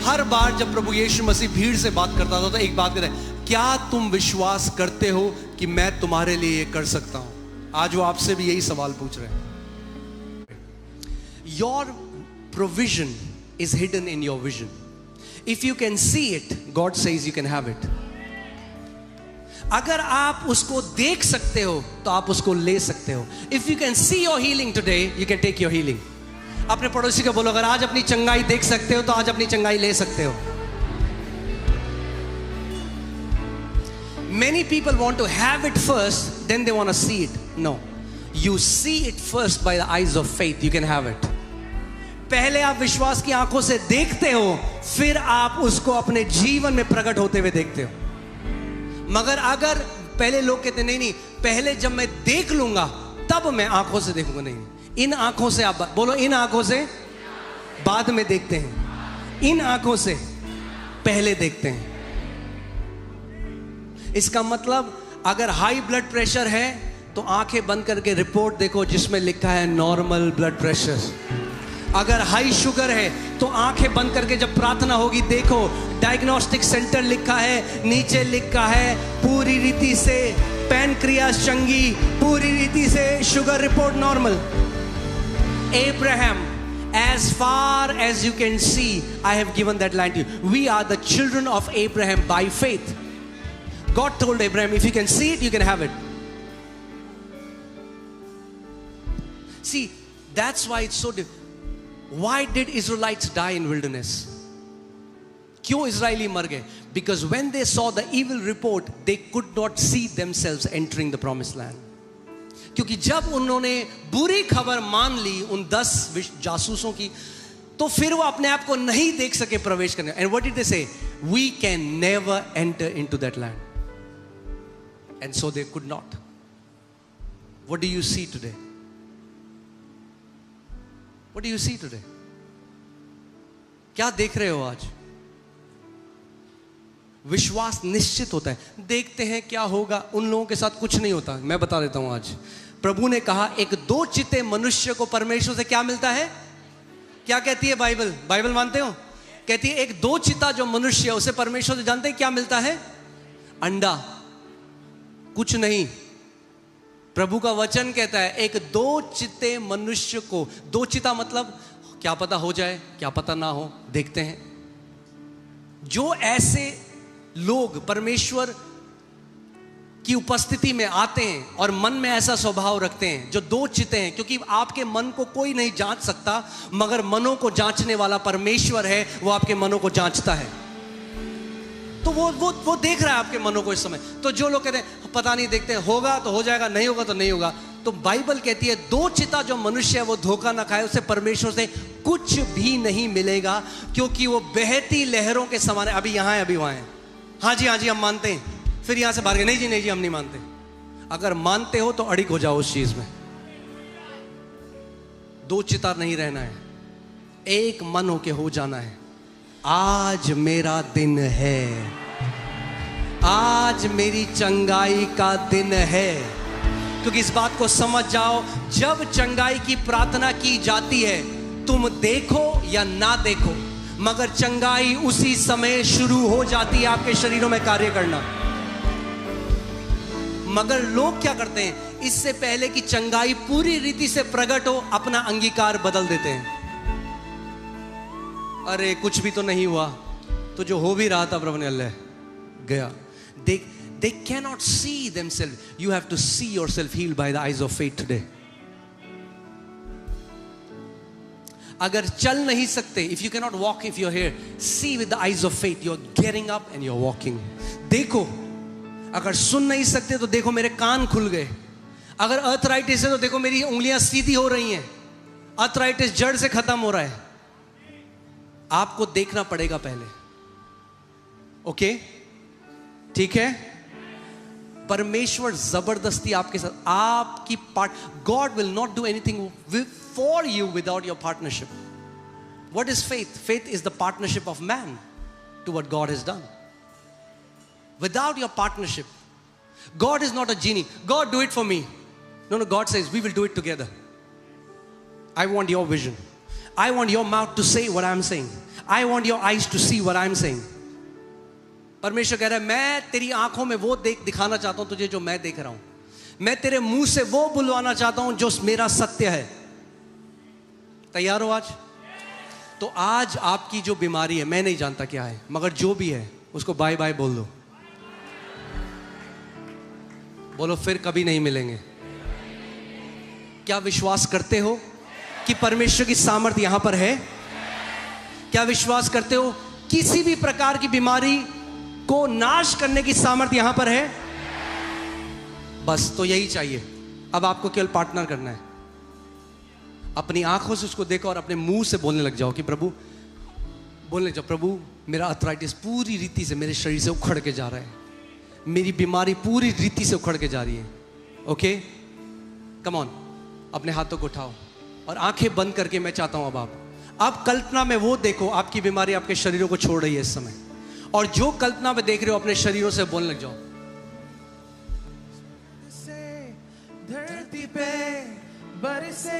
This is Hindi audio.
हर बार जब प्रभु यीशु मसीह भीड़ से बात करता था तो एक बात कहता है, क्या तुम विश्वास करते हो कि मैं तुम्हारे लिए ये कर सकता हूं? आज वो आपसे भी यही सवाल पूछ रहे हैं. Your provision is hidden in your vision. If you can see it, God says you can have it. अगर आप उसको देख सकते हो तो आप उसको ले सकते हो. If you can see your healing today, you can take your healing. अपने पड़ोसी को बोलो, अगर आज अपनी चंगाई देख सकते हो तो आज अपनी चंगाई ले सकते हो. Many people want to have it first, then they want to see it. No, you see it first by the eyes of faith. You can have it. पहले आप विश्वास की आंखों से देखते हो, फिर आप उसको अपने जीवन में प्रकट होते हुए देखते हो. मगर अगर पहले लोग कहते नहीं, पहले जब मैं देख लूंगा तब मैं आंखों से देखूंगा. नहीं, इन आंखों से आप बोलो, इन आंखों से बाद में देखते हैं, इन आंखों से पहले देखते हैं. इसका मतलब अगर हाई ब्लड प्रेशर है तो आंखें बंद करके रिपोर्ट देखो जिसमें लिखा है नॉर्मल ब्लड प्रेशर. अगर हाई शुगर है तो आंखें बंद करके जब प्रार्थना होगी देखो डायग्नोस्टिक सेंटर लिखा है, नीचे लिखा है पूरी रीति से पैनक्रियास चंगी, पूरी रीति से sugar report normal. Abraham, as far as you can see, I have given that land to you. We are the children of Abraham by faith. God told Abraham, if you can see it, you can have it. See, that's why it's so difficult. Why did Israelites die in wilderness? क्यों इजरायली मर गए? Because when they saw the evil report, they could not see themselves entering the promised land. क्योंकि जब उन्होंने बुरी खबर मान ली उन 10 जासूसों की, तो फिर वो अपने आप को नहीं देख सके प्रवेश करने. And what did they say? We can never enter into that land. And so they could not. What do you see today? What do you see today? क्या देख रहे हो आज? विश्वास निश्चित होता है. देखते हैं क्या होगा, उन लोगों के साथ कुछ नहीं होता. मैं बता देता हूं आज. प्रभु ने कहा एक दो चिते मनुष्य को परमेश्वर से क्या मिलता है? क्या कहती है बाइबल? बाइबल मानते हो? कहती है एक दो चिता जो मनुष्य उसे परमेश्वर से जानते हैं क्या मिलता है? अंडा, कुछ नहीं. प्रभु का वचन कहता है एक दो चिते मनुष्य को. दो चिता मतलब क्या पता हो जाए, क्या पता ना हो, देखते हैं. जो ऐसे लोग परमेश्वर की उपस्थिति में आते हैं और मन में ऐसा स्वभाव रखते हैं, जो दो चिते हैं, क्योंकि आपके मन को कोई नहीं जांच सकता, मगर मनों को जांचने वाला परमेश्वर है, वो आपके मनों को जांचता है. तो वो देख रहा है आपके मनों को इस समय. तो जो लोग कहते हैं पता नहीं, देखते हैं, होगा तो हो जाएगा, नहीं होगा तो नहीं होगा. तो बाइबल कहती है दो चिता जो मनुष्य है वो धोखा ना खाए, उसे परमेश्वर से कुछ भी नहीं मिलेगा, क्योंकि वो बहती लहरों के समान है. अभी यहां है, अभी वहां है. हाँ जी हम मानते हैं. फिर यहां से बाहर गए, नहीं जी हम नहीं मानते. अगर मानते हो तो अड़िग हो जाओ उस चीज में. दो चिता नहीं रहना है, एक मन होके हो जाना है. आज मेरा दिन है, आज मेरी चंगाई का दिन है. क्योंकि इस बात को समझ जाओ, जब चंगाई की प्रार्थना की जाती है, तुम देखो या ना देखो, मगर चंगाई उसी समय शुरू हो जाती है आपके शरीरों में कार्य करना. मगर लोग क्या करते हैं, इससे पहले कि चंगाई पूरी रीति से प्रकट हो, अपना अंगीकार बदल देते हैं. अरे कुछ भी तो नहीं हुआ, तो जो हो भी रहा था प्रभु ने अल्लाह गया. They cannot see themselves. You have to see yourself healed by the eyes of faith today. अगर चल नहीं सकते, if you cannot walk, if you're here, see with the eyes of faith. You're getting up and you're walking. देखो. अगर सुन नहीं सकते तो देखो मेरे कान खुल गए. अगर अर्थराइटिस है तो देखो मेरी उंगलियां सीधी हो रही हैं. अर्थराइटिस जड़ से खत्म हो रहा है. आपको देखना पड़ेगा पहले. ओके, ठीक है. परमेश्वर जबरदस्ती आपके साथ, आपकी part. God will not do anything for you without your partnership. What is faith? Faith is the partnership of man to what God has done. Without your partnership, God is not a genie. God, do it for me. No, God says we will do it together. I want your vision. I want your mouth to say what I'm saying. I want your eyes to see what I am saying. परमेश्वर कह रहा है मैं तेरी आंखों में वो दिखाना चाहता हूं तुझे जो मैं देख रहा हूं। मैं तेरे मुंह से वो बुलवाना चाहता हूं जो मेरा सत्य है। तैयार हो आज? तो आज आपकी जो बीमारी है, मैं नहीं जानता क्या है, मगर जो भी है उसको बाय बाय बोल दो। बोलो फिर कभी नहीं मिलेंगे। क्या विश्वास करते हो कि परमेश्वर की सामर्थ्य यहां पर है? क्या विश्वास करते हो किसी भी प्रकार की बीमारी को नाश करने की सामर्थ्य यहां पर है? बस तो यही चाहिए। अब आपको केवल पार्टनर करना है। अपनी आंखों से उसको देखो और अपने मुंह से बोलने लग जाओ कि प्रभु, बोलने लग जाओ, प्रभु मेरा अर्थराइटिस पूरी रीति से मेरे शरीर से उखड़ के जा रहा है, मेरी बीमारी पूरी रीति से उखड़ के जा रही है। ओके, कम ऑन, अपने हाथों को उठाओ और आंखें बंद करके मैं चाहता हूं अब आप कल्पना में वो देखो, आपकी बीमारी आपके शरीरों को छोड़ रही है इस समय, और जो कल्पना में देख रहे हो अपने शरीरों से बोलने लग जाओ। धरती पे बरसे